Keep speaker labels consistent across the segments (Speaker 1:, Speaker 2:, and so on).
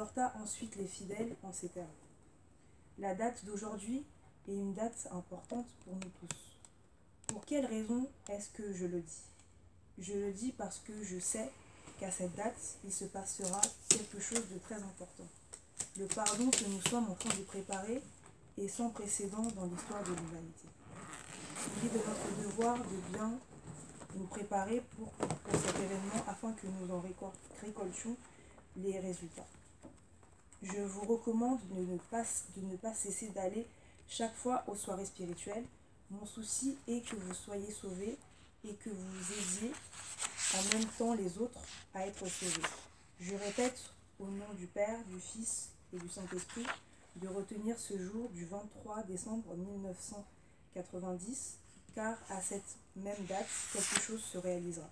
Speaker 1: exhorta ensuite les fidèles en ces termes. La date d'aujourd'hui est une date importante pour nous tous. Pour quelle raison est-ce que je le dis? Je le dis parce que je sais qu'à cette date, il se passera quelque chose de très important. Le pardon que nous sommes en train de préparer est sans précédent dans l'histoire de l'humanité. Il est de notre devoir de bien nous préparer pour cet événement afin que nous en récoltions les résultats. Je vous recommande de ne pas cesser d'aller chaque fois aux soirées spirituelles. Mon souci est que vous soyez sauvés et que vous aidiez en même temps les autres à être sauvés. Je répète au nom du Père, du Fils et du Saint-Esprit de retenir ce jour du 23 décembre 1990, car à cette même date, quelque chose se réalisera.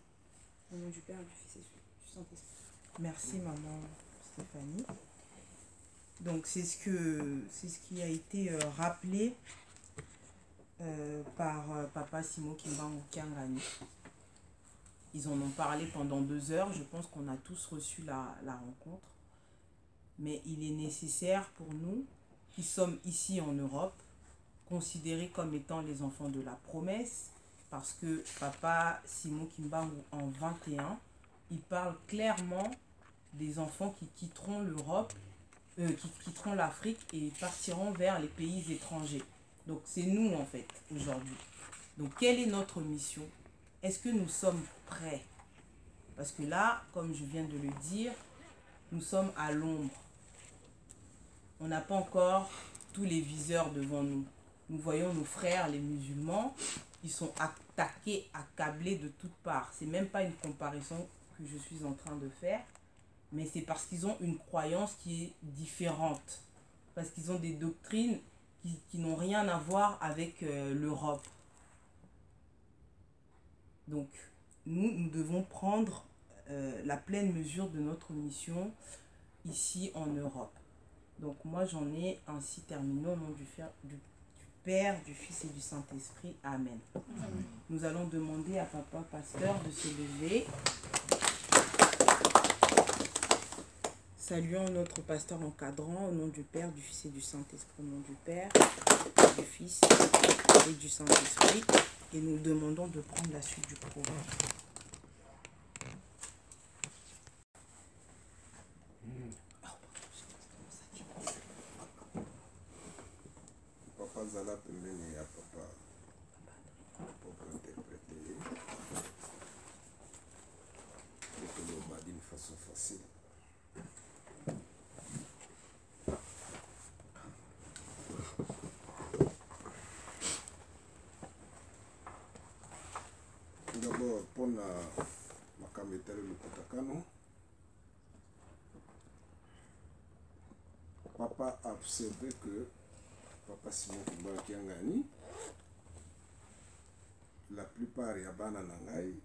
Speaker 1: Au nom du Père, du Fils et du Saint-Esprit.
Speaker 2: Merci maman Stéphanie. Donc c'est ce qui a été rappelé par Papa Simon Kimbangu Kiangani. Ils en ont parlé pendant 2 heures. Je pense qu'on a tous reçu la rencontre. Mais il est nécessaire pour nous, qui sommes ici en Europe, considérés comme étant les enfants de la promesse, parce que Papa Simon Kimbangu en 21, il parle clairement des enfants qui quitteront l'Europe, qui quitteront l'Afrique et partiront vers les pays étrangers. Donc c'est nous en fait aujourd'hui. Donc quelle est notre mission? Est-ce que nous sommes prêts? Parce que là, comme je viens de le dire, nous sommes à l'ombre. On n'a pas encore tous les viseurs devant nous. Nous voyons nos frères, les musulmans, qui sont attaqués, accablés de toutes parts. Ce n'est même pas une comparaison que je suis en train de faire, mais c'est parce qu'ils ont une croyance qui est différente. Parce qu'ils ont des doctrines qui n'ont rien à voir avec l'Europe. Donc, nous devons prendre la pleine mesure de notre mission ici en Europe. Donc moi j'en ai ainsi terminé au nom du Père, du Fils et du Saint-Esprit. Amen. Amen. Nous allons demander à Papa Pasteur de se lever. Saluons notre pasteur encadrant au nom du Père, du Fils et du Saint-Esprit. Au nom du Père, du Fils et du Saint-Esprit. Et nous demandons de prendre la suite du programme.
Speaker 3: Papa Zala pembeni ya papa pour interpréter et que l'on m'a d'une façon facile. D'abord, pour la makamete le Kotakano, papa a observé que Papa Simon Kimbangu Kiangani, la plupart ya bana na ngai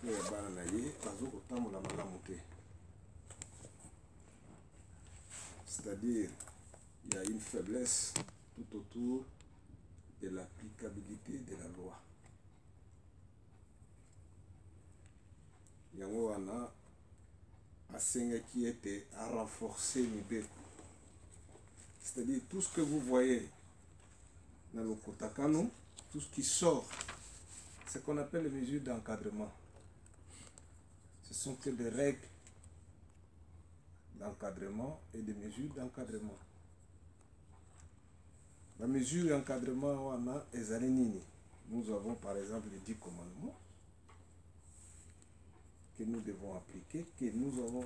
Speaker 3: ya bana na ye bazokotambola malamu te. C'est-à-dire, il y a une faiblesse tout autour de l'applicabilité de la loi. Yango wana asengaki ete a renforcer mibeko. C'est-à-dire tout ce que vous voyez dans le Kotakano, tout ce qui sort, c'est ce qu'on appelle les mesures d'encadrement. Ce sont que des règles d'encadrement et des mesures d'encadrement. La mesure d'encadrement, on a les alénines. Nous avons par exemple les 10 commandements que nous devons appliquer, que nous avons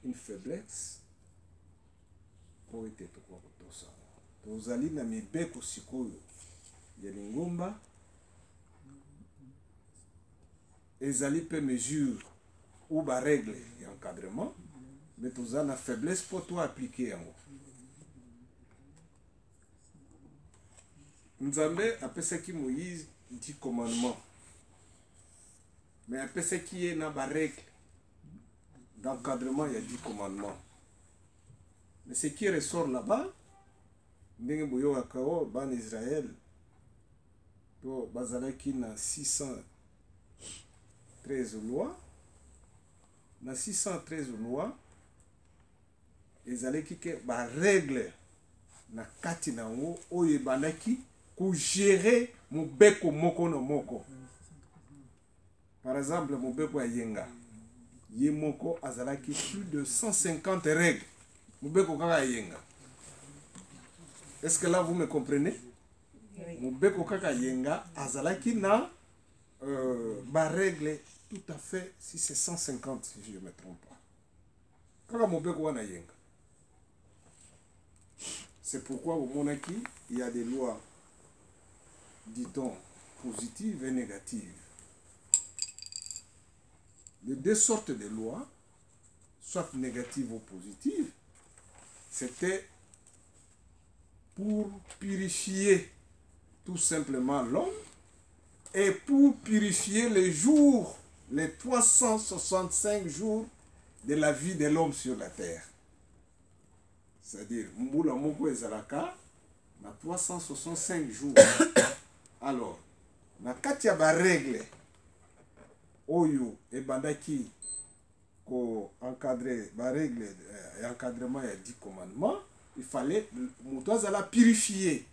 Speaker 3: une faiblesse pour être tout ça. Tozali na mibeko sikoyo ya lingomba ezali pe mesure ou ba règle et encadrement, mais tozali na faiblesse pour toi appliquer yango. Nzambe apesaki Moïse 10 commandements, mais apesaki ye na ba règle d'encadrement, il y a 10 commandements. Mais ce qui ressort là-bas, ndenge boyokaka o bana Israël to bazalaki na 613 lois, na 613 lois ezalaki ke baregle na kati na yango oyo ebandaki kogere mobeko moko na moko. Par exemple, mobeko ya yenga ye moko azalaki plus de 150 règles. Mobeko kaka ya yenga. Est-ce que là vous me comprenez? Mobeko kaka yenga azalaki na ba règle tout à fait, si c'est 150 si je ne me trompe pas. Kaka mobeko wana yenga. C'est pourquoi au monarchie, il y a des lois, dit-on, positives et négatives. Les deux sortes de lois, soit négatives ou positives, c'était pour purifier tout simplement l'homme et pour purifier les jours, les 365 jours de la vie de l'homme sur la terre. C'est-à-dire, Mbula Moko Ezalaka, na 365 jours. Alors, na katia ba règle, oyo et bandaki ko encadrer ba règle et encadrement et 10 commandements, il fallait la purifier.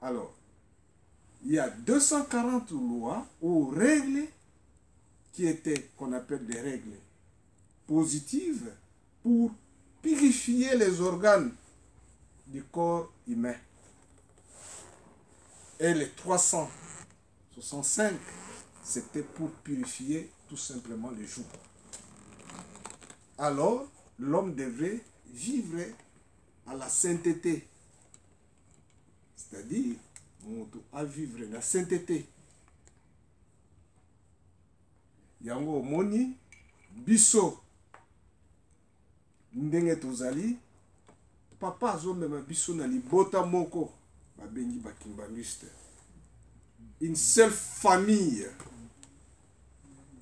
Speaker 3: Alors, il y a 240 lois ou règles qui étaient, qu'on appelle des règles positives pour purifier les organes du corps humain. Et les 365, c'était pour purifier tout simplement les jours. Alors, l'homme devait vivre à la sainteté. C'est-à-dire, à vivre la sainteté. Yango moni, biso, ndenge tozali, papa azomema biso na libota moko, babengi bakimbanguiste. Une seule famille,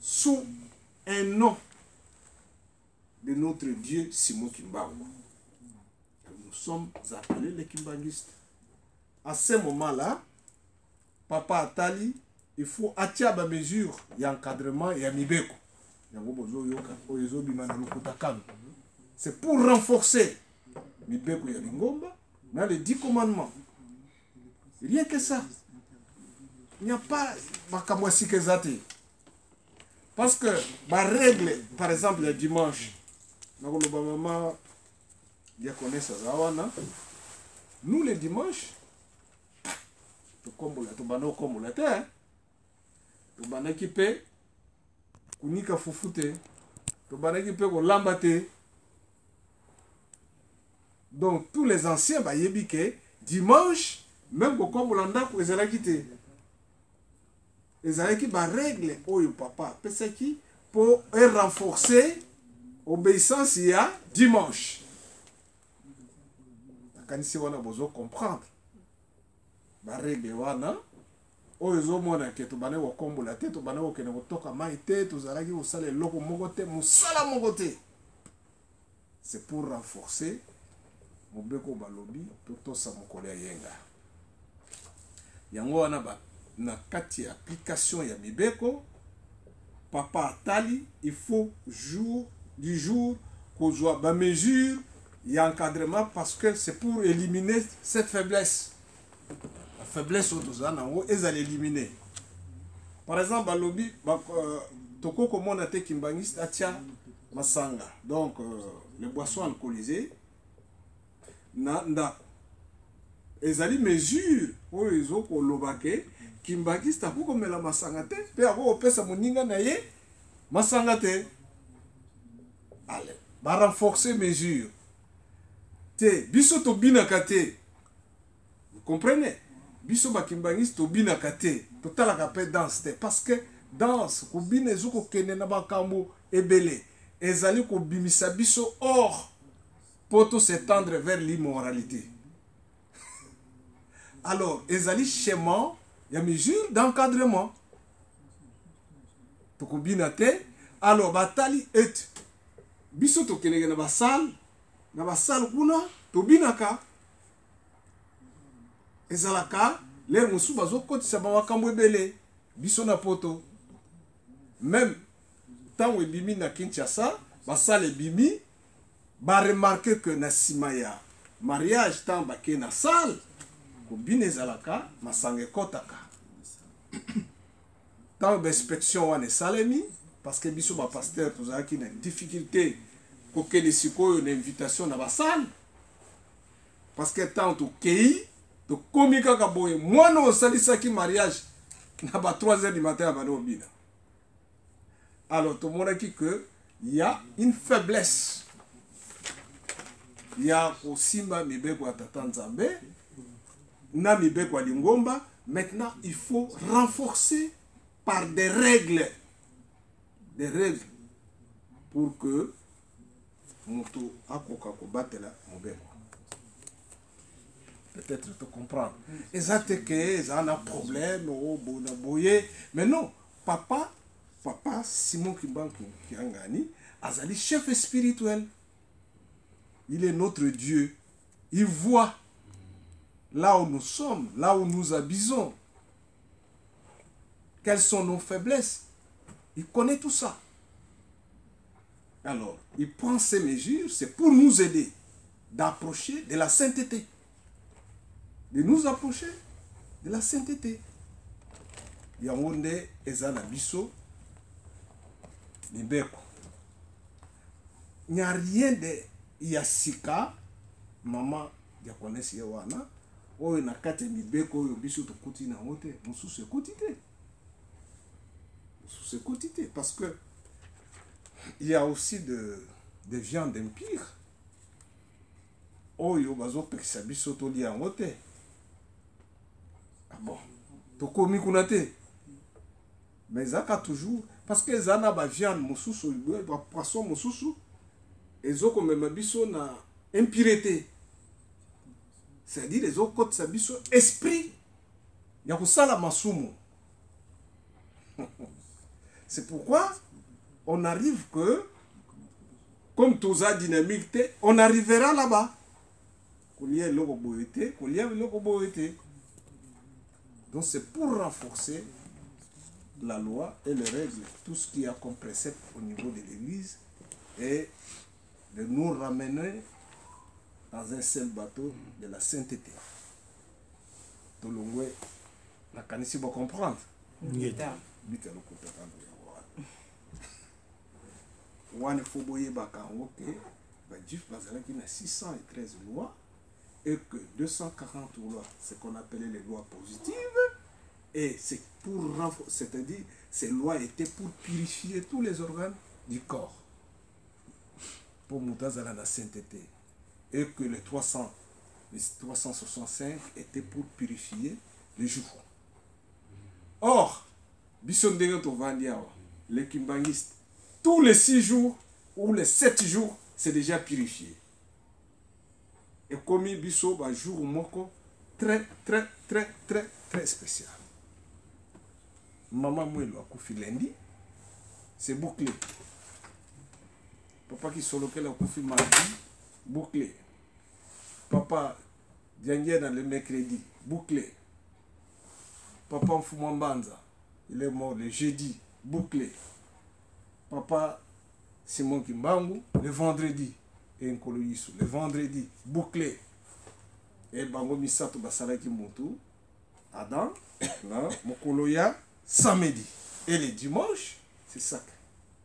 Speaker 3: sous un nom de notre Dieu, Simon Kimbangu. Nous sommes appelés les kimbanguistes. À ce moment-là, papa Atali, il faut attirer la mesure, il y a encadrement et il y a mibeko. C'est pour renforcer mibeko ya lingomba dans les 10 commandements. Rien que ça. Il n'y a pas makamwasi kezate. Parce que ma règle, par exemple le dimanche, nous les dimanches, kunika fufute, donc tous les anciens ba yebike dimanche même comme landa ko ezalaki te. Ezalaki ba règle oyo papa pesaki pour renforcer obéissance ya dimanche. Kanisi wana bozo comprendre. Ba règle wana oyo ezomona ke tobane kokombola te tobane kokene kotoka mai te tozalaki kosala eloko moko te mosala moko te. C'est pour renforcer mobeko balobi totosa mokolo ya yenga. Yango wana ba na kati ya application ya mibeko papa Atali il faut jour du jour kozwa ba mesure ya encadrement parce que c'est pour éliminer cette faiblesse. La faiblesse autozana ngo ezali éliminer. Par exemple balobi toko komona te kimbangiste atia masanga. Donc les boissons alcoolisées nanda ezali mesure oyo ezoko lobake kimbangiste akoko mela masanga te pe akoko pesa moninga na ye masanga te. Allez, ba renforcer mesure te biso to binaka te. Vous comprenez? Biso ba kimbangiste to binaka te totalaka pe danse te parce que danse ko bina ezoko kende na bakambo ebele ezali ko bimisa biso hors pour s'étendre vers l'immoralité. Alors, ezali schéma, il y a mesure d'encadrement. Tokobinate, alors batali et biso tokenege na basal kuna tobinaka. Ezalaka les musu bazo kotisa ba makambo ebele biso na poto. Même tant ebimi na Kinshasa, basal ebimi ba remarquer que na nsima ya mariage ntango bakei na salle kobina ezalaka masanga ekɔtaka ntango bainspection wana esalemi parce que biso bapaster tozalaki na difficulté kokende sikoyo na invitation na basale parce que ntango tokei tokomi kaka boye mwana osalisaki mariage na ba 3 heures du matin ya bana obina. Alors tomonaki que il y a une faiblesse, il y a osimba mibeko ya tata nzambe na mibeko ya lingomba. Maintenant il faut renforcer par des règles pour que moto akoka kobatela mobeko. Peut-être te comprendre. Exact que ça a un problème au bonaboye, mais non, papa Simon Kimbangu Kiangani, azali chef spirituel. Il est notre Dieu. Il voit là où nous sommes, là où nous habitons. Quelles sont nos faiblesses? Il connaît tout ça. Alors, il prend ces mesures, c'est pour nous aider d'approcher de la sainteté. De nous approcher de la sainteté. Yangonde ezana biso Nibeko. Il n'y a rien de yasika maman ya konesi yewana oyo na kati mibeko oyo biso to kuti na mote mususu ekotite. Mususu ekotite parce que il y a aussi des viandes impures. Oyo bazo pekisa biso to lia mote. Ah bon. Tokomi kuna te. Mais ça toujours parce que zana ba viande mususu ba poisson mususu ezoko mema biso na impureté. C'est-à-dire les autres côté biso esprit ya kusala masumu. C'est pourquoi on arrive que comme toza dynamique te, on arrivera là-bas. Kolia loko boyete, kolia loko boyete. Donc c'est pour renforcer la loi et les règles, tout ce qui a comme précepte au niveau de l'Église, et de nous ramener dans un seul bateau de la sainteté. Tolongwe, la kanisi va comprendre. Wane foboye bakango ke badjif bazalaki na 613 lois et que 240 lois, ce qu'on appelait les lois positives, et c'est pour renforcer, c'est-à-dire ces lois étaient pour purifier tous les organes du corps pour moutazala la sainteté, et que les 365 étaient pour purifier les jours. Or bisondenge tovandiawa les kimbangistes tous les 6 jours ou les 7 jours c'est déjà purifié. Et comme biso ba jour moko très spécial. Maman Mouelo a koufi lundi, c'est bouclé. Papa qui soloke la koufi mardi, bouclé. Papa Diangué dans le mercredi, bouclé. Papa Mfumambanza, il est mort le jeudi, bouclé. Papa Simon Kimbangu, le vendredi, et Nkoloyisu, le vendredi, bouclé. Et Bango Misato Basaraki Moutou, Adam, Mokoloya, samedi. Et le dimanche, c'est sacré.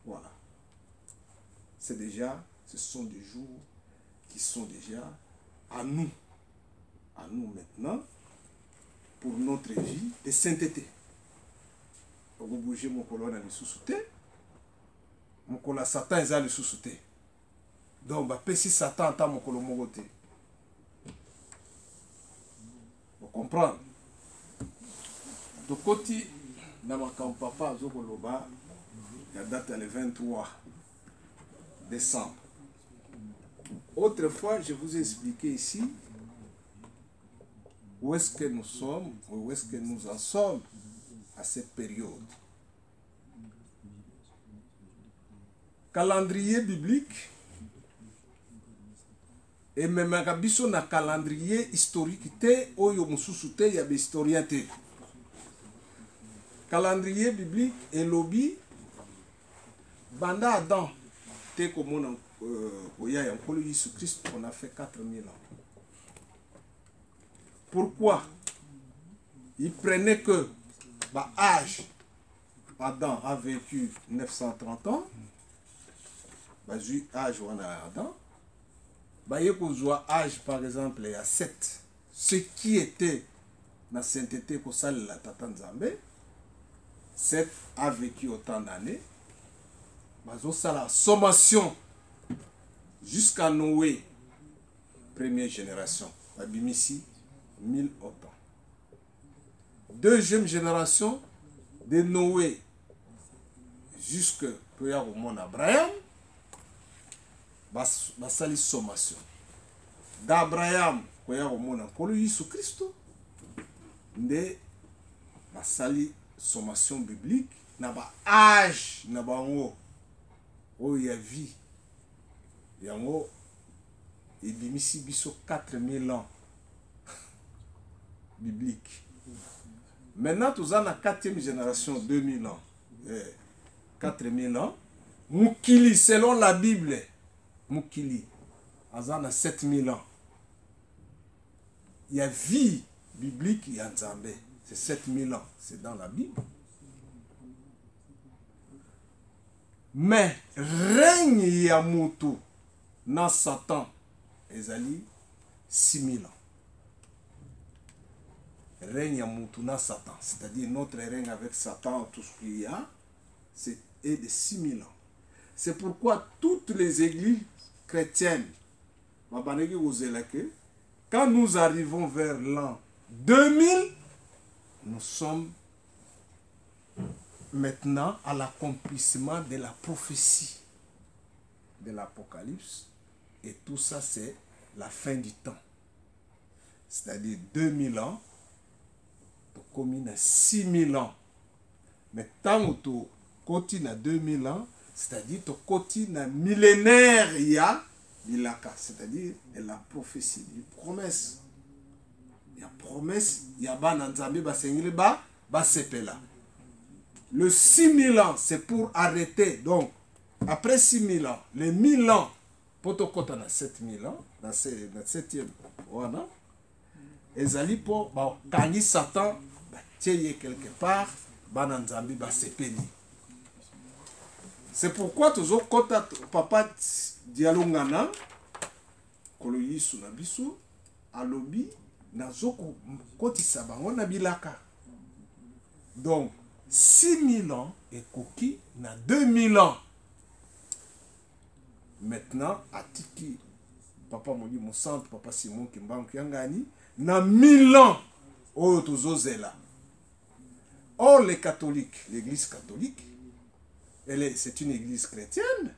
Speaker 3: Voilà. Ce sont des jours qui sont déjà à nous maintenant, pour notre vie de sainteté. Vous bougez mon colon dans le sous-souté, mon colon Satan est dans le sous-souté. Donc, si Satan entend mon colon mogoté, vous comprenez? Donc, côté, dans ma papa, Zokoloba, la date est le 23 décembre. Autrefois, je vous ai expliqué ici où est-ce que nous sommes, où est-ce que nous en sommes à cette période. Calendrier biblique et même un calendrier historique te oyo mususu te ya historien te. Calendrier biblique et lobby banda Adam te komona Oya Yankolo Jésus-Christ, on a fait 4000 ans. Pourquoi? Il prenait que bah, âge, Adam a vécu 930 ans, bah, âge on a Adam, bah, il y a âge par exemple il y a 7, ce qui était la sainteté pour ça la Tata Nzambe, 7 a vécu autant d'années, bah, ça la sommation jusqu'à Noé, première génération, bah, Bimisi, 1000 autant. Deuxième génération de Noé jusque au monde Abraham, basali sommation. D'Abraham au monde Nkolo Jésus Christ, de basali sommation biblique, na ba âge na bango o ya vie yango ebimisi biso 4000 ans biblique. Maintenant, nous avons la 4e génération, 2000 ans, 4000 ans. Moukili, selon la Bible, Moukili, nous avons 7000 ans. Il y a vie biblique, il y a Nzambe. C'est 7000 ans, c'est dans la Bible. Mais, règne Yamutu, dans Satan, ezali 6000 ans. Règne à Moutuna Satan, c'est-à-dire notre règne avec Satan, tout ce qu'il y a, est de 6000 ans. C'est pourquoi toutes les églises chrétiennes, quand nous arrivons vers l'an 2000, nous sommes maintenant à l'accomplissement de la prophétie de l'Apocalypse. Et tout ça, c'est la fin du temps. C'est-à-dire 2000 ans, comme 6000 ans. Mais tant que tu continues à 2000 ans, c'est-à-dire que tu continues à millénaire, il y a l'ilaka, c'est-à-dire la prophétie, la promesse. Il y a promesse, il y a bananzambi, basengili, basepela. Le 6000 ans, c'est pour arrêter. Donc, après 6000 ans, les 1000 ans, pour te continuer à 7000 ans, dans le 7e, voilà. Ezali pour gagner Satan, tirer quelque part, bananzambi basepeli. C'est pourquoi toujours quand papa dialongana, koloyi sunabisu, alobi nazoko koti sabango na bilaka. Donc 6000 ans et koki na 2000 ans. Maintenant atiki papa moni mon centre papa Simon Kimbangu Yangani na 1000 ans oyo tozozela. Or les catholiques, l'église catholique, c'est une église chrétienne,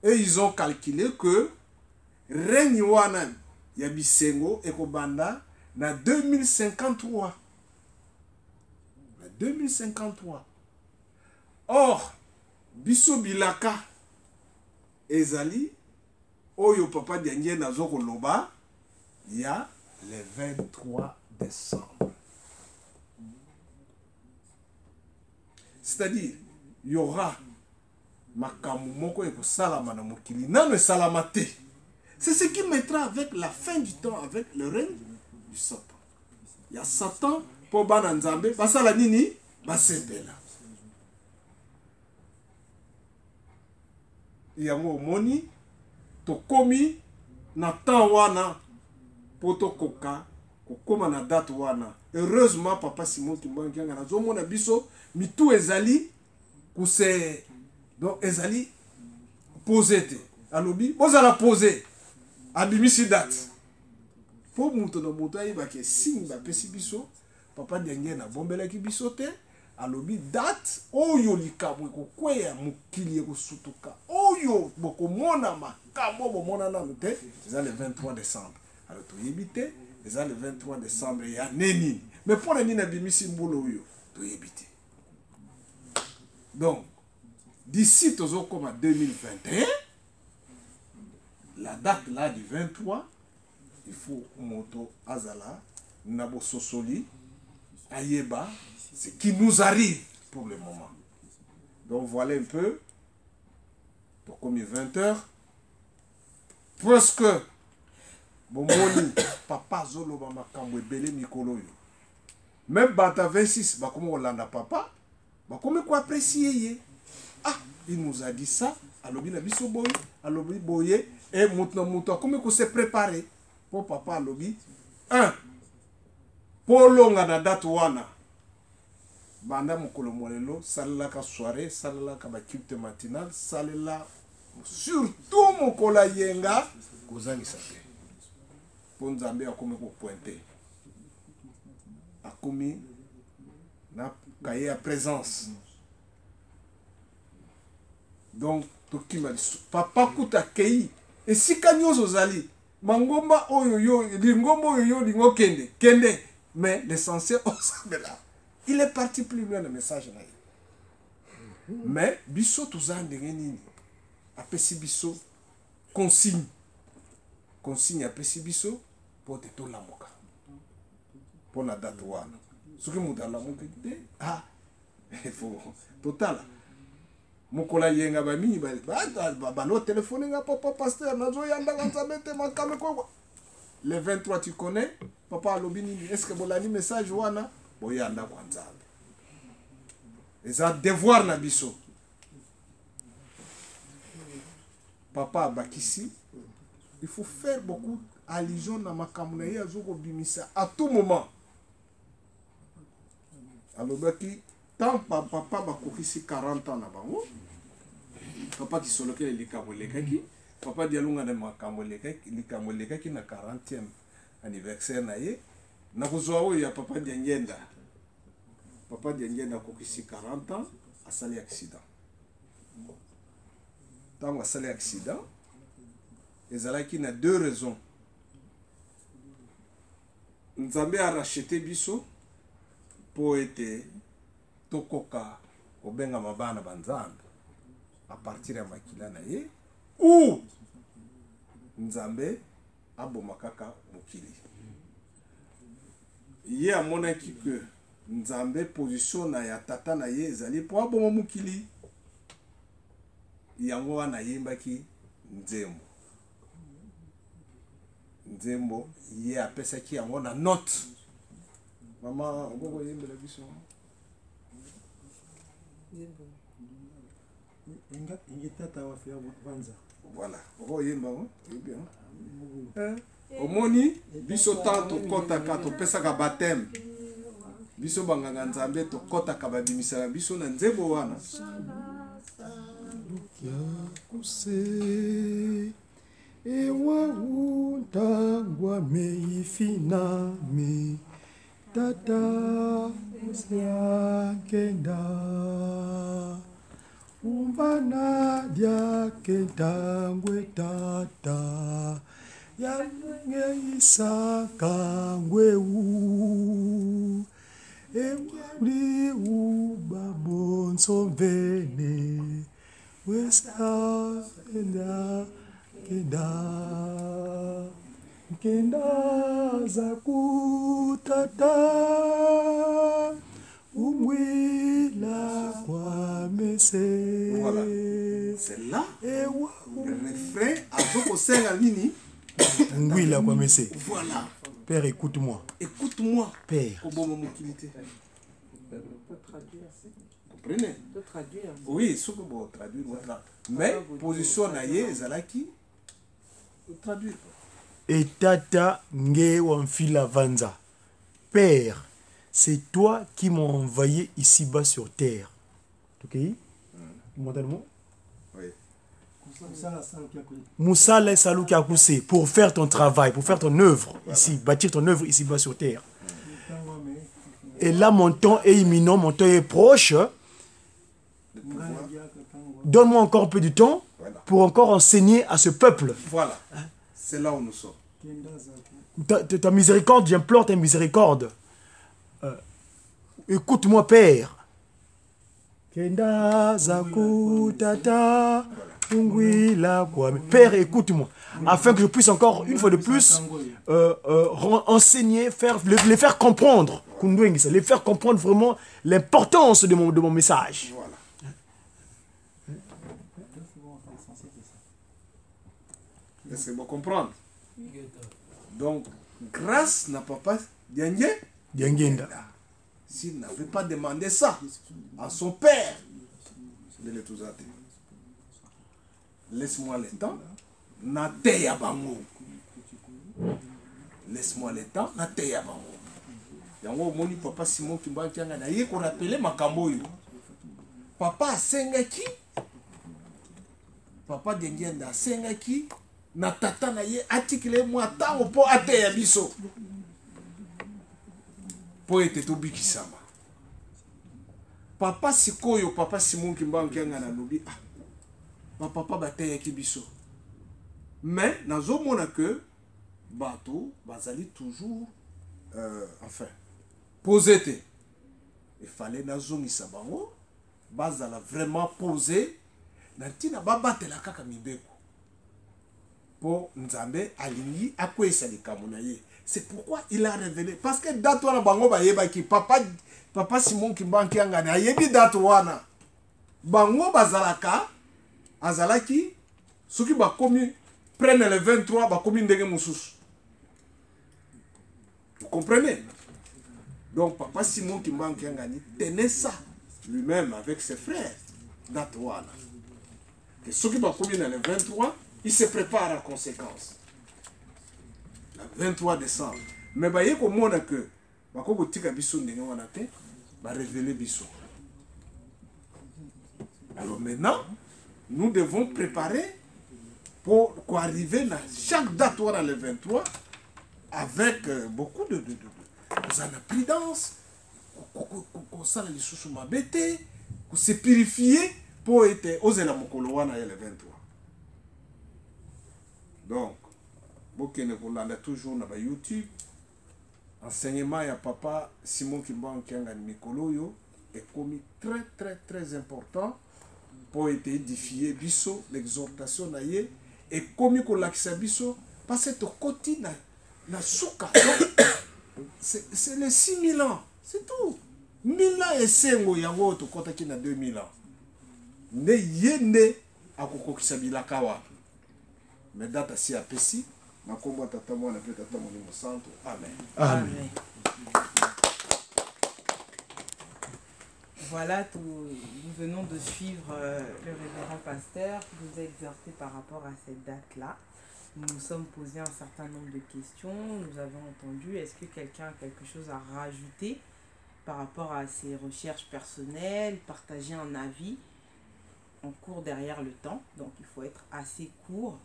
Speaker 3: et ils ont calculé que règne wana yabisengo ekobanda na 2053. Na 2053. Or biso bilaka ezali oyo papa dianye nazoko loba il y a le 23 décembre. C'est-à-dire, il y aura makamu moko eko salama na mokili nano salamate. C'est ce qui mettra avec la fin du temps, avec le règne du Satan. Il y a Satan pour bananzambe, basala nini, basepela. Il y a moni to komi na temps wana poto koka kokoma na date wana. Heureusement papa Simon Kimbangu Kianga na zomo na biso mitu ezali kuse donc ezali posé te alobi ozala posé abimisi date po muto na moto ayiba ke signe ba pesi biso papa ndenge na bombelaki biso te alobi date oyo likambo ekokweya mokili ekosutuka oyo bokomona makambo bomona nanu te eza le 23 décembre. Alors toyebi te eza le 23 décembre ya neni mais pour nini na bimisi mbolo oyo toyebi te. Donc d'ici comme à 2021, la date là du 23, il faut moto azala nabo sosoli ayeba ce qui nous arrive pour le moment. Donc voilà un peu, pour comme 20 h, Presque. Bomoni, papa zolo ba makambo ebele mikolo yo. Même bata 26, bah comment on l'a papa, bah comment quoi apprécier ye. Ah, il nous a dit ça, alobi na biso boy, alobi boye, et mouton, comment qu'on s'est préparé pour papa alobi. Un, pour longa na date wana. Banda mokolo molelo, salela ka soirée, salela ka ba culte matinale, salela surtout mokola yenga, kozangi sape. Pour Nzambe akomi ko pointer. Akomi na kaye à présence. Donc toki ma papa kuta kei et si kanyozo ozali mangomba oyo yo lingomba oyo yo lingo kende mais l'essentiel ensemble là. Il est parti plus loin le message là. Mais biso tozande nini apesi biso consigne apesi biso pour te to lamoka pour la date wana soki mutu alamuka te ah il faut total mokola yenga bamingi bano téléphoner nga papa pasteur nazo yandanga nzambe te makame kwa le 23 tu connais papa alobi nini est-ce que bolani message wana boyanda kwa nzambe eza devoir na biso papa bakisi il faut faire beaucoup allusion na makambo na ye azoko bimisa à tout moment. Alobaki tant papa bakokisi 40 ans na bango. Papa qui soloke likambo lekaki, papa dialunga na makambo lekaki, likambo lekaki na 40e anniversaire na ye. Na kozwa oyo ya papa diangenda. Papa diangenda kokisi 40 ans asali accident. Tant asali accident, ezalaki na deux raisons. Nzambe a racheté biso pour être tokoka obenga mabana banzambe à partir ya makila na ye ou Nzambe aboma kaka mokili. Ye amonaki que Nzambe position na ya tata na ye ezali po aboma mokili. Yango wana yembaki nzembo. Nzembo ye apesaki yango na note. Mama ngoko yembela biso. Voilà. Ngoko yemba ngo, bien. Omoni biso tanto kota kato pesaka baptême. Biso banganga Nzambe to kota kababimisa biso na nzembo wana.
Speaker 4: Kuse ewa utangwa meifina me tata usiakenda umbana dia kendangwe tata yange isaka ngweu ewali ubabonso vene wesa kenda zakutata umwila kwa mese.
Speaker 3: Voilà. C'est là le refrain azoko senga nini
Speaker 4: umwila kwa mese.
Speaker 3: Voilà.
Speaker 4: Père, écoute-moi.
Speaker 3: Écoute-moi.
Speaker 4: Père.
Speaker 3: Comprenez? Oui, ce que vous traduire. Mais position naïe, zalaki, traduire.
Speaker 4: Et tata nge wamfila vanza. Père, c'est toi qui m'as envoyé ici-bas sur terre. Ok? Vous m'entendez le mot?
Speaker 3: Oui.
Speaker 4: Moussala Salou Kakoussé, pour faire ton travail, pour faire ton œuvre ici, bâtir ton œuvre ici-bas sur terre. Et là, mon temps est imminent, mon temps est proche. Donne-moi encore un peu de temps pour encore enseigner à ce peuple.
Speaker 3: Voilà. C'est là où nous sommes.
Speaker 4: Ta miséricorde, j'implore ta miséricorde. Écoute-moi, Père. Kenda Zaku Tata. Père, écoute-moi. Afin que je puisse encore, une fois de plus, enseigner, les faire comprendre. Les faire comprendre vraiment l'importance de mon message.
Speaker 3: Voilà. Est-ce que vous comprenez? Donc, grâce n'a papa Diangé,
Speaker 4: Diangenda.
Speaker 3: s'il n'avait pas demandé ça à son père de l'Etouzate, laisse-moi le temps, na teya bango. Laisse-moi le temps, na teya bango. Yango moni papa Simon Kimba Kianga na ye ko rappeler makambo yo. Papa asengaki, papa Diangenda asengaki, na tata na ye atikile mwa tango po ateya biso. Po ete tobikisama. Papa sikoyo, papa Simon Kimba Kianga na lobi, ah, papa bateyaki biso. Mais nazomona que bateau bazali toujours enfin posé te. Il fallait nazongisa bango bazala vraiment posé na ntina babatela kaka mibeko po nzambe alingi akwesa likambo na ye. C'est pourquoi il a révélé, parce que date wana bango bayebaki papa Simon Kimba Kianga na yebi date wana bango bazalaka azalaki soki bakomi prennent le 23 bakomi ndenge mususu. Vous comprenez? Donc papa Simon Kimba Kianga tenait ça lui-même avec ses frères date wana. Et ceux qui bakomi dans le 23, il se prépare en conséquence. Le 23 décembre. Mais bah yeko mona que bako tika biso ndenge wana te ba révéler biso. Alors maintenant, nous devons préparer pour arriver à chaque date dans le 23 avec beaucoup de prudence, qu'on s'en les sous ma bête, qu'on se purifier pour être aux élamokolo le 23. Donc, vous ne toujours sur YouTube, enseignement à papa Simon Kimba Kianga Mikolo est commis très important pour être édifié biso l'exhortation na ye et comme ko lakisa biso parce que to koti na suka. C'est les 6000 ans, c'est tout. 1000 ans et sengo yango to kota ki na 2000 ans. Ne yende akokokisa bilaka wa. Mais data si apesi na komba tata mwana pe tata monimo santo. Amen.
Speaker 4: Amen.
Speaker 2: Voilà, nous venons de suivre le révérend pasteur qui nous a exhorté par rapport à cette date-là. Nous nous sommes posé un certain nombre de questions. Nous avons entendu, est-ce que quelqu'un a quelque chose à rajouter par rapport à ses recherches personnelles, partager un avis? On court derrière le temps, donc il faut être assez court.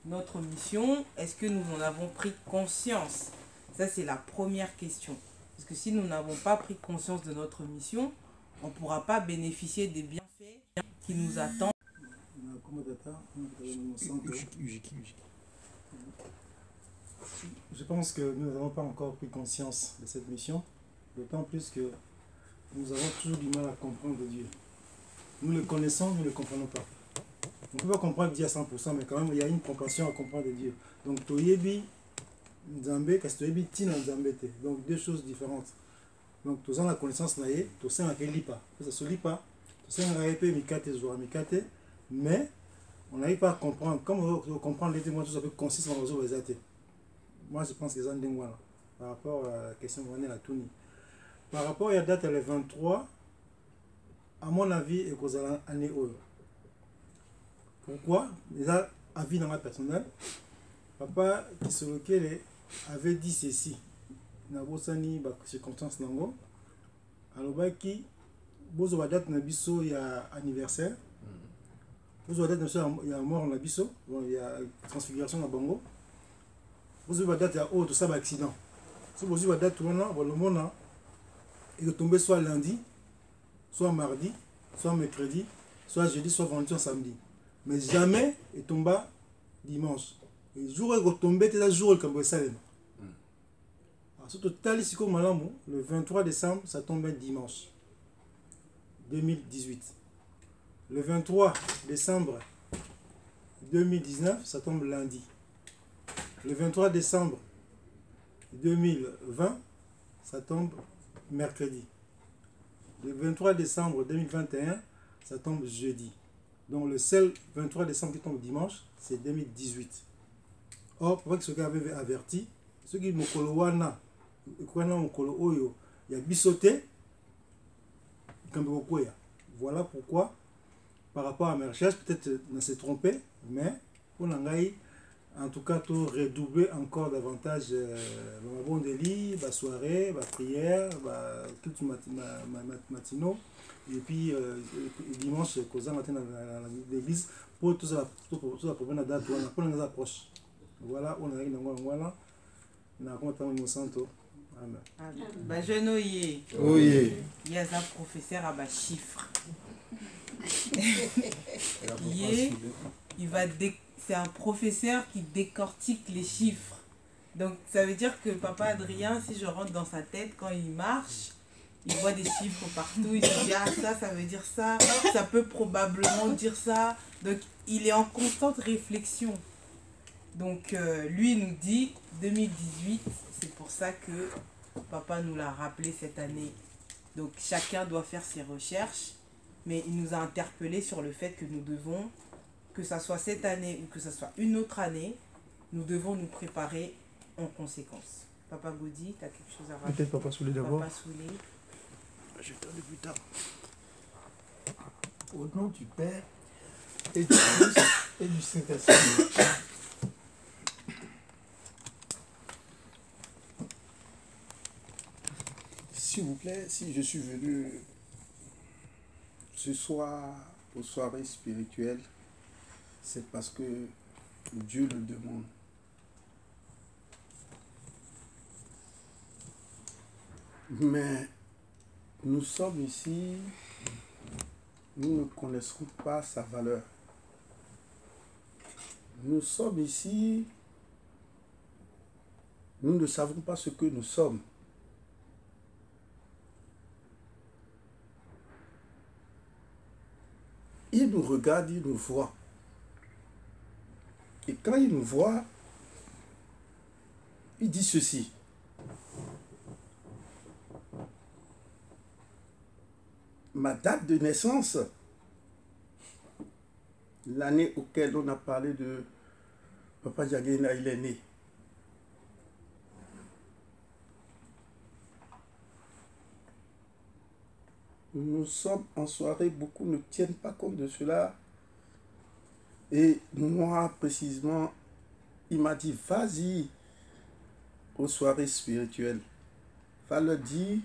Speaker 2: Notre mission, est-ce que nous en avons pris conscience? Ça, c'est la première question. Parce que si nous n'avons pas pris conscience de notre mission, on ne pourra pas bénéficier des bienfaits qui nous attendent.
Speaker 4: Je pense que nous n'avons pas encore pris conscience de cette mission, d'autant plus que nous avons toujours du mal à comprendre Dieu. Nous le connaissons, nous ne le comprenons pas. On ne peut pas comprendre Dieu à 100%, mais quand même il y a une compréhension à comprendre Dieu. Donc Toyebi, Nzambe, Kastoyebi, Tina Nzambe. Donc deux choses différentes. Donc tous en la connaissance naïe, tous en la lipa. Ça se lit pas. Tous en la épée, mikate, zoa, mikate. Mais on n'arrive pas à comprendre. Comme on veut comprendre les témoins, tout ça peut consister dans les autres. Moi je pense que c'est un dingue par rapport à la question de la Touni. Par rapport à la date le 23, à mon avis, et qu'aux années Oyo. Pourquoi? Déjà, avis dans ma personnelle, papa qui se lequel avait dit ceci. Nabosani ba circonstance nango. Alobaki bozo ba date na biso ya anniversaire. Bozo ba date na ya mort na biso, bon il y a transfiguration na bango. Bozo ba date ya oh tout ça ba accident. Si bozo ba date wana bon le mona il est tombé soit lundi, soit mardi, soit mercredi, soit jeudi, soit vendredi, soit samedi. Mais jamais il tomba dimanche. Le jour où il est tombé, c'est le jour où il est salé. Le 23 décembre, ça tombe dimanche 2018. Le 23 décembre 2019, ça tombe lundi. Le 23 décembre 2020, ça tombe mercredi. Le 23 décembre 2021, ça tombe jeudi. Donc le seul 23 décembre qui tombe dimanche, c'est 2018. Or, papa qui avait averti, ceux qui mokolo wana, kwana mokolo oyo, il y a bisoté, voilà pourquoi, par rapport à mes recherches, peut-être on s'est trompé, mais pour l'angaï, en tout cas, tout redoubler encore davantage le bon délit, la soirée, la prière, tout matinaux, et puis dimanche, causant matin dans l'église, pour tout ça, pour la date, pour les approches. Voilà, on a eu voilà, on a compté mon santo. Amen.
Speaker 2: Bah, jeune oye.
Speaker 3: Oui.
Speaker 2: Il y a un professeur à bas chiffres. C'est un professeur qui décortique les chiffres. Donc ça veut dire que papa Adrien, si je rentre dans sa tête, quand il marche, il voit des chiffres partout, il se dit ah ça veut dire ça, ça peut probablement dire ça. Donc il est en constante réflexion. Donc lui nous dit 2018, c'est pour ça que papa nous l'a rappelé cette année. Donc chacun doit faire ses recherches, mais il nous a interpellés sur le fait que nous devons, que ça soit cette année ou que ça soit une autre année, nous devons nous préparer en conséquence. Papa Gaudi, tu as quelque chose à rajouter?
Speaker 5: Peut-être Papa Soulé d'abord.
Speaker 2: Papa Soulé.
Speaker 5: Je t'en ai plus tard.
Speaker 6: Au nom du Père et du Fils et du Saint-Esprit. S'il vous plaît, si je suis venu ce soir aux soirées spirituelles, c'est parce que Dieu le demande. Mais nous sommes ici, nous ne connaissons pas sa valeur. Nous sommes ici, nous ne savons pas ce que nous sommes. Il nous regarde, il nous voit. Et quand il nous voit, il dit ceci. Ma date de naissance, l'année auquel on a parlé de Papa Diaguena, il est né. Nous sommes en soirée, beaucoup ne tiennent pas compte de cela. Et moi, précisément, il m'a dit, vas-y aux soirées spirituelles. Va leur dire,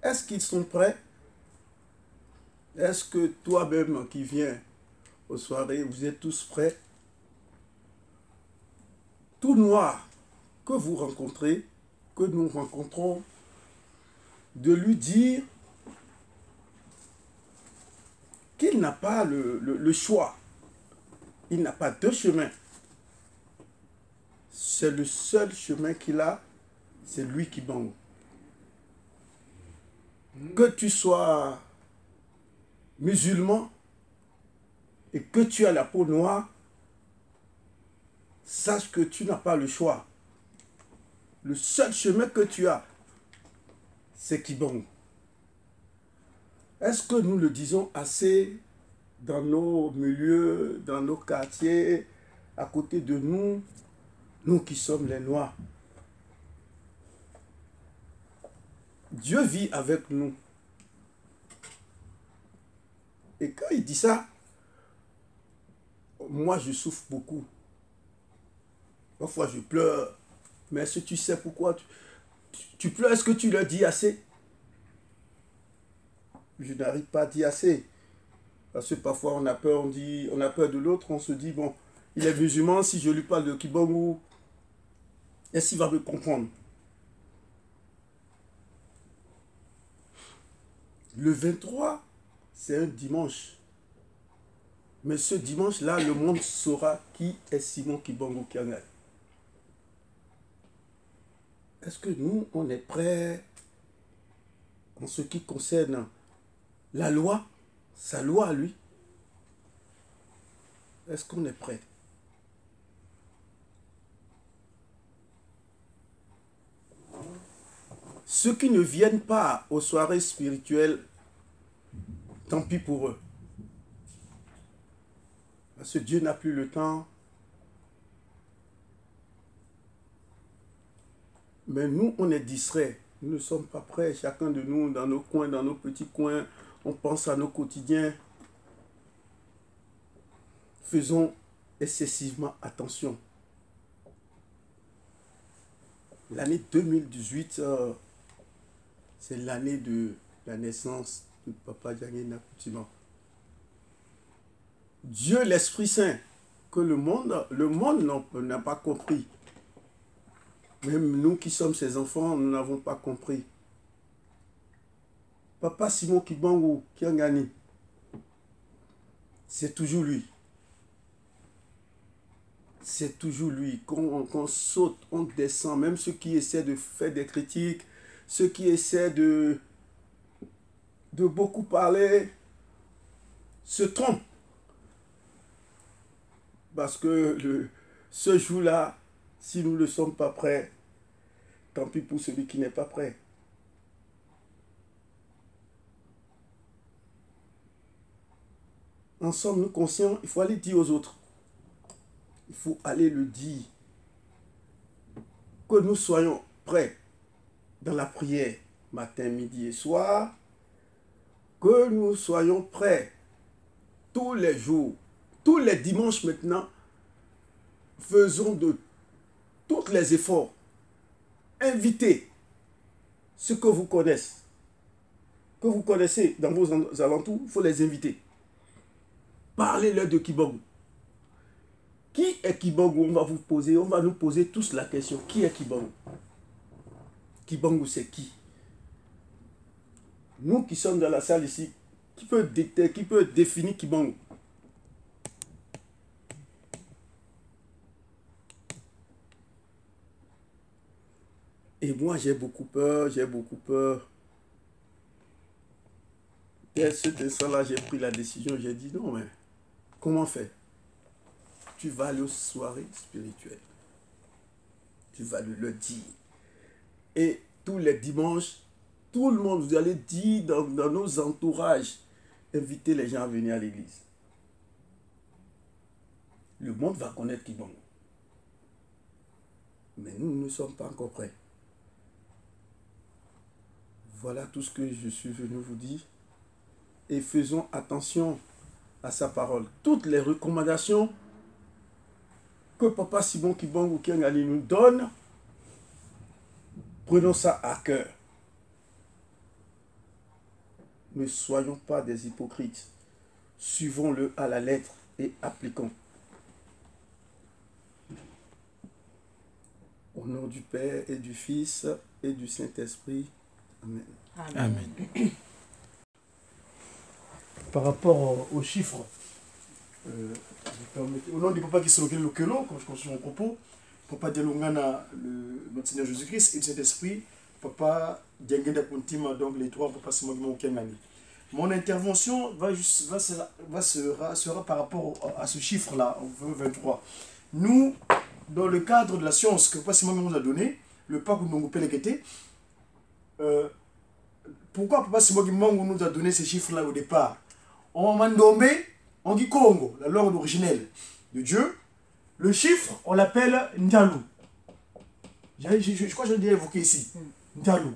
Speaker 6: est-ce qu'ils sont prêts? Est-ce que toi-même qui viens aux soirées, vous êtes tous prêts? Tout noir que vous rencontrez, que nous rencontrons, de lui dire qu'il n'a pas le choix. Il n'a pas deux chemins. C'est le seul chemin qu'il a, c'est lui qui bangue. Que tu sois musulman et que tu as la peau noire, sache que tu n'as pas le choix. Le seul chemin que tu as, c'est Kibong. Est-ce que nous le disons assez dans nos milieux, dans nos quartiers, à côté de nous, nous qui sommes les Noirs? Dieu vit avec nous. Et quand il dit ça, moi je souffre beaucoup. Parfois je pleure. Mais est-ce que tu sais pourquoi tu pleures? Est-ce que tu le dis assez? Je n'arrive pas à dire assez. Parce que parfois on a peur, on a peur de l'autre, on se dit, bon, il est musulman, si je lui parle de Kibongo, est-ce qu'il va me comprendre? Le 23, c'est un dimanche. Mais ce dimanche-là, le monde saura qui est Simon Kibongo Kiangai. Est-ce que nous, on est prêts en ce qui concerne la loi, sa loi à lui? Est-ce qu'on est prêt? Ceux qui ne viennent pas aux soirées spirituelles, tant pis pour eux. Parce que Dieu n'a plus le temps. Mais nous, on est distraits. Nous ne sommes pas prêts, chacun de nous, dans nos coins, dans nos petits coins. On pense à nos quotidiens. Faisons excessivement attention. L'année 2018, c'est l'année de la naissance de Papa Djangé Nakoutima. Dieu, l'Esprit Saint, que le monde n'a pas compris. Même nous qui sommes ses enfants, nous n'avons pas compris. Papa Simon Kibangu Kiangani, c'est toujours lui. C'est toujours lui. Quand on saute, on descend. Même ceux qui essaient de faire des critiques, ceux qui essaient de beaucoup parler, se trompent. Parce que ce jour-là, si nous ne sommes pas prêts, tant pis pour celui qui n'est pas prêt. En sommes-nous conscients? Il faut aller dire aux autres. Il faut aller le dire. Que nous soyons prêts dans la prière, matin, midi et soir. Que nous soyons prêts tous les jours, tous les dimanches maintenant. Faisons de tous les efforts. Invitez ceux que vous connaissez. Que vous connaissez dans vos alentours, il faut les inviter. Parlez-leur de Kibangu. Qui est Kibangu? On va nous poser tous la question. Qui est Kibangu? Kibangu, c'est qui? Nous qui sommes dans la salle ici, qui peut définir Kibangu? Et moi, j'ai beaucoup peur. Dès cet instant-là, j'ai pris la décision, j'ai dit non, mais comment faire? Tu vas aller aux soirées spirituelles. Tu vas le dire. Et tous les dimanches, tout le monde, vous allez dire dans nos entourages, inviter les gens à venir à l'église. Le monde va connaître Kibangu. Mais nous ne sommes pas encore prêts. Voilà tout ce que je suis venu vous dire. Et faisons attention à sa parole. Toutes les recommandations que Papa Simon Kibangu Kiangani nous donne, prenons ça à cœur. Ne soyons pas des hypocrites. Suivons-le à la lettre et appliquons. Au nom du Père et du Fils et du Saint-Esprit. Amen.
Speaker 2: Amen.
Speaker 5: Par rapport aux chiffres, au nom du Papa qui se localise le Kelo, quand je continue mon propos, Papa Delungana, notre Seigneur Jésus-Christ et le Saint-Esprit, Papa Djangé Nakoutima, donc les trois Papa Simon Kiangani. Mon intervention sera par rapport à ce chiffre-là, au 23. Nous, dans le cadre de la science que Papa Simon nous a donné, le Papa Kounongo Pelekete, pourquoi Papa Simon nous a donné ces chiffres-là au départ? En Mandombe, on dit Congo, la langue originelle de Dieu. Le chiffre, on l'appelle Ndalou. Je crois que je l'ai déjà évoqué ici. Ndalou.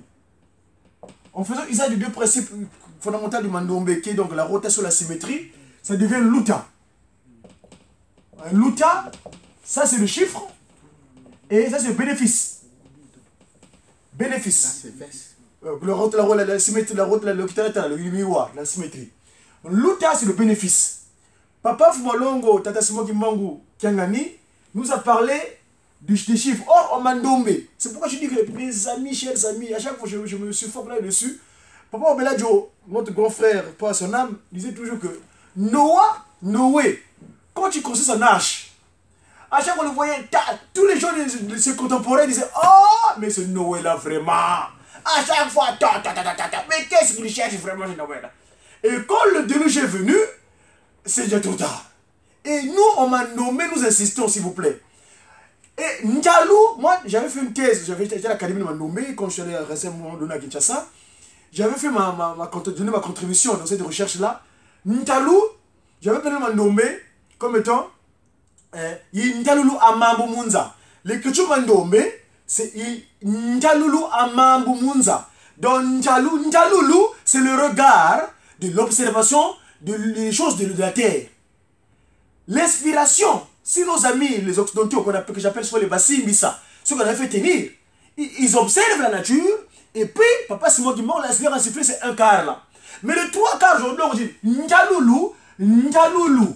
Speaker 5: En faisant usage de deux principes fondamentaux du Mandombe, qui est donc la rotation et la symétrie, ça devient Luta. Luta, ça c'est le chiffre, et ça c'est le bénéfice. Bénéfice. La symétrie, la symétrie. Luta, c'est le bénéfice. Papa Fumalongo, Tata Simon Kibangu Kiangani nous a parlé des chiffres. Or, on m'a nommé. C'est pourquoi je dis que mes amis, chers amis, à chaque fois je me suis fort là-dessus. Papa Obeladjo, notre grand frère, pour son âme, disait toujours que Noé, quand tu construis son arche, à chaque fois on le voyait, tous les gens de ses contemporains disaient oh, mais ce Noé-là, vraiment. À chaque fois, mais qu'est-ce qu'il cherche vraiment, ce Noé-là? Et quand le déluge est venu, c'est déjà trop tard. Et nous, on m'a nommé, nous insistons, s'il vous plaît. Et Ndalou, moi, j'avais fait une thèse, j'avais été à l'académie, m'a nommé, quand je suis allé récemment à Kinshasa, j'avais fait donné ma contribution dans cette recherche-là. Ndalou, j'avais donné ma nommé comme étant Ntalulu Amambu Munza. L'écriture Mandombe, c'est Ntalulu Amambu Munza. Donc Ntalulu, c'est le regard de l'observation des choses de la terre. L'inspiration, si nos amis, les occidentaux, que j'appelle souvent les Basimbisa, ceux qu'on a fait tenir, ils observent la nature, et puis, papa Simon qui mort, l'inspiration sifflée, c'est un quart là. Mais le 3/4, aujourd'hui, on dit Ntalulu.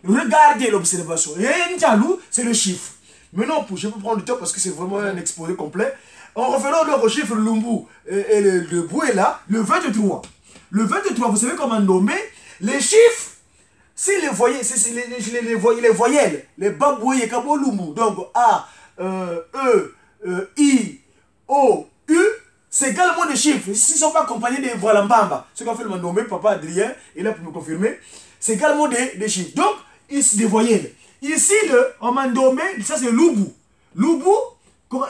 Speaker 5: Regardez l'observation. Et Ntalulu, c'est le chiffre. Maintenant, je peux prendre le temps parce que c'est vraiment un exposé complet. En revenant donc au chiffre Lumbu et le Boué là, le 23. Le 23, vous savez comment nommer les chiffres. Si les voyelles, les voyelles, les baboué et kabo Lumbu, donc A, E, I, O, U, c'est également des chiffres. S'ils ne sont pas accompagnés des voiles en bamba, ce qu'on fait le nommer, papa Adrien, il a pu me confirmer, c'est également des chiffres. Donc, ici, des voyelles. Ici, on m'a nommé, ça c'est Lubu. Lubu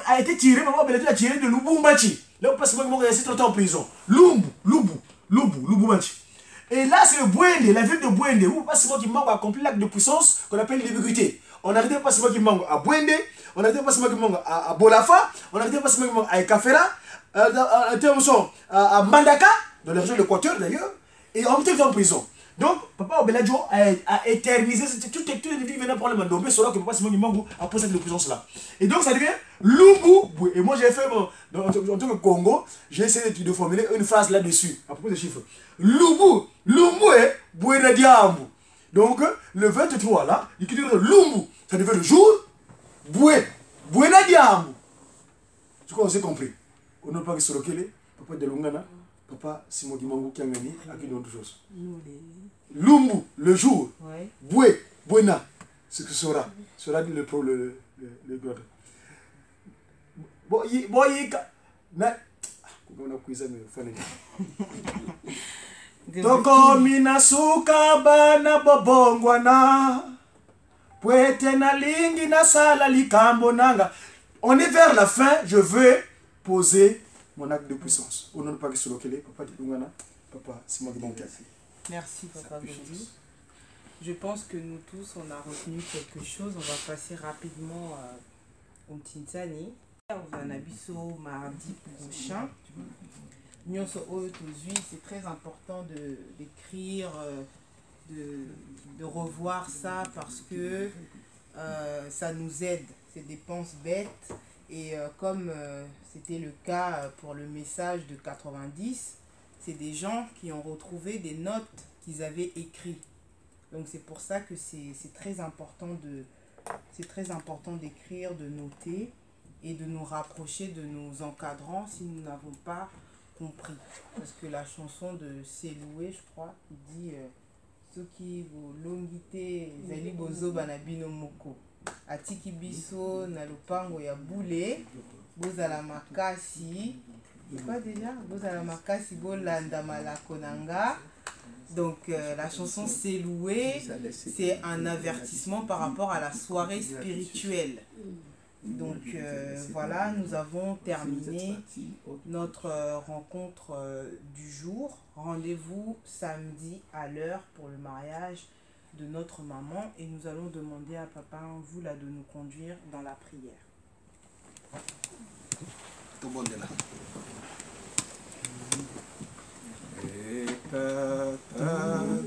Speaker 5: a été tiré, maman Bellatou a tiré de Lubumbashi. Là, parce que moi, j'ai 30 ans en prison. Lubumbashi. Et là, c'est le Bouende, la ville de Bouende, où pas seulement qui manque à accomplir l'acte de puissance qu'on appelle l'ambiguïté. On n'arrêtait pas seulement qui manque à Bouende, on n'arrêtait pas seulement qui manque à Bolafa, on n'arrêtait pas seulement qui manque à Ekafera, à Mandaka, dans la région de l'Équateur d'ailleurs, et on était en prison. Donc, Papa Obeladjo a éternisé toutes les villes venant prendre le Mandombe, sur là que Papa Simon Kimangu a posé cette puissance-là. Et donc, ça devient Lumbu. Et moi, j'ai fait, en tant que Congo, j'ai essayé de formuler une phrase là-dessus, à propos des chiffres. Lumbu est Bouena Diambu. Donc, le 23 là, il dit Lumbu, ça devient le jour, Bouena Diambu. Je crois que vous avez compris. On n'a pas que Sorokele, Papa de Lungana. Papa Simon Kimangu Kiangani a dit autre chose. Lumbu, le jour. Ouais. Buena, ce que sera dit le God. Toko minasuka bana bobongwana. Pwete na lingi na sala likambo nanga. On est vers la fin, je veux poser mon acte de puissance. Au nom de Papa Solokele, Papa Dilungana, Papa Simon Kimangu.
Speaker 2: Merci Papa Gondi. Je pense que nous tous on a retenu quelque chose. On va passer rapidement au Tintsani. Au Zanabiso mardi prochain. C'est très important d'écrire, de revoir ça parce que ça nous aide. C'est des dépenses bêtes. Et comme c'était le cas pour le message de 90, c'est des gens qui ont retrouvé des notes qu'ils avaient écrites. Donc c'est pour ça que c'est très important d'écrire, de noter et de nous rapprocher de nos encadrants si nous n'avons pas compris. Parce que la chanson de Seloué, je crois, il dit Soki vo longité zali bozo banabino moko. Atiki biso na lopango ya boule bozala makasi. C'est quoi déjà? Bozala makasi bolanda malako nanga. Donc la chanson C'est loué, c'est un avertissement par rapport à la soirée spirituelle. Donc voilà, nous avons terminé notre rencontre du jour. Rendez-vous samedi à l'heure pour le mariage de notre maman et nous allons demander à Papa Mvula de nous conduire dans la prière.
Speaker 3: Tout bon là.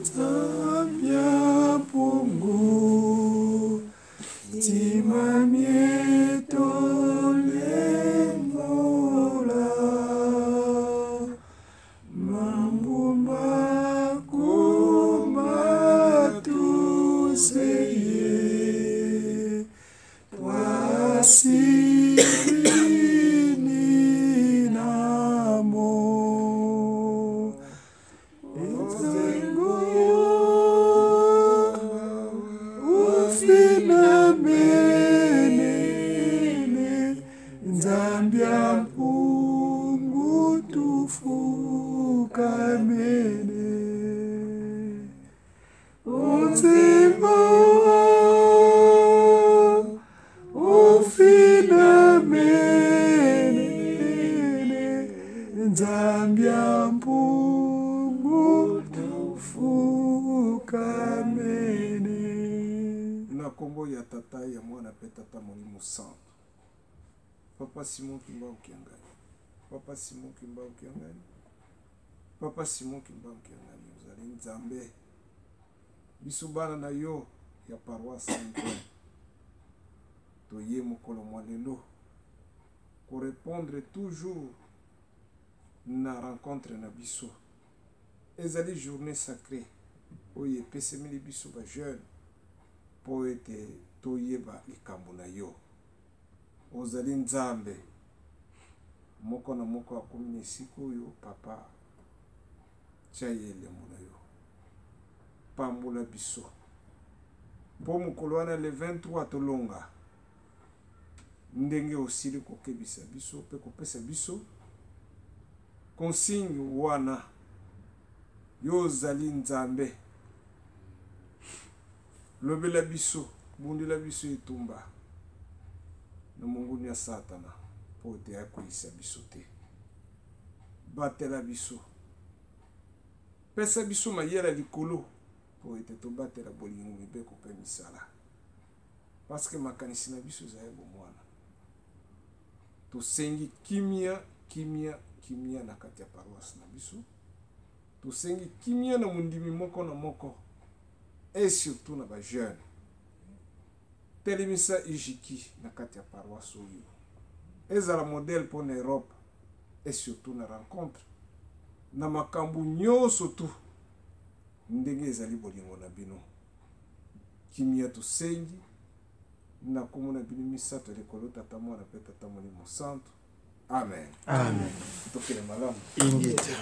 Speaker 5: Zambia mpungu tufukamene.
Speaker 3: kombo ya tata ya mwana pe tata molimo santo. Papa Simon Kimba Okiangani. Papa Simon Kimba Okiangani. Papa Simon Kimba Okiangani. Ozali nzambe. Biso bana na yo ya paroisse Saint-Antoine. Toye mokolo mwa lelo. Pour répondre toujours na rencontre na biso. Ezali journée sacrée. Oye epesemeli biso ba jeune. Po ete toyeba likambo na yo. Ozali nzambe. Moko na moko akomi na esika oyo papa. Tia ye elembo na yo. Pambola biso. Po mokolo wana le 23 tolonga. Ndenge osili kokebisa biso pe kopesa biso consigne wana. Yo ozali nzambe. Lobela biso, bundela biso etumba. Na monguni ya Satana po te akoyisa biso te. Batela biso. Pesa biso mayela likolo po ete to batela bolingo mibeko pe misala. Parce que makanisi na biso ezali bomwana. Tosengi kimia na kati ya paroisse na biso. Tosengi kimia na mundimi moko na moko. Et surtout na ba jeune. Telemisa ijiki na kati ya paroisse oyo. Ezala modèle pour l'Europe. Et surtout na rencontre. Na makambu nyonso tu. Ndenge ezali bolingo na bino. Kimia tosengi. Na komona bino misato likolo tata mwana pe tata molimo santo. Amen.
Speaker 5: Amen.
Speaker 3: Tokele malamu.
Speaker 5: Ingita.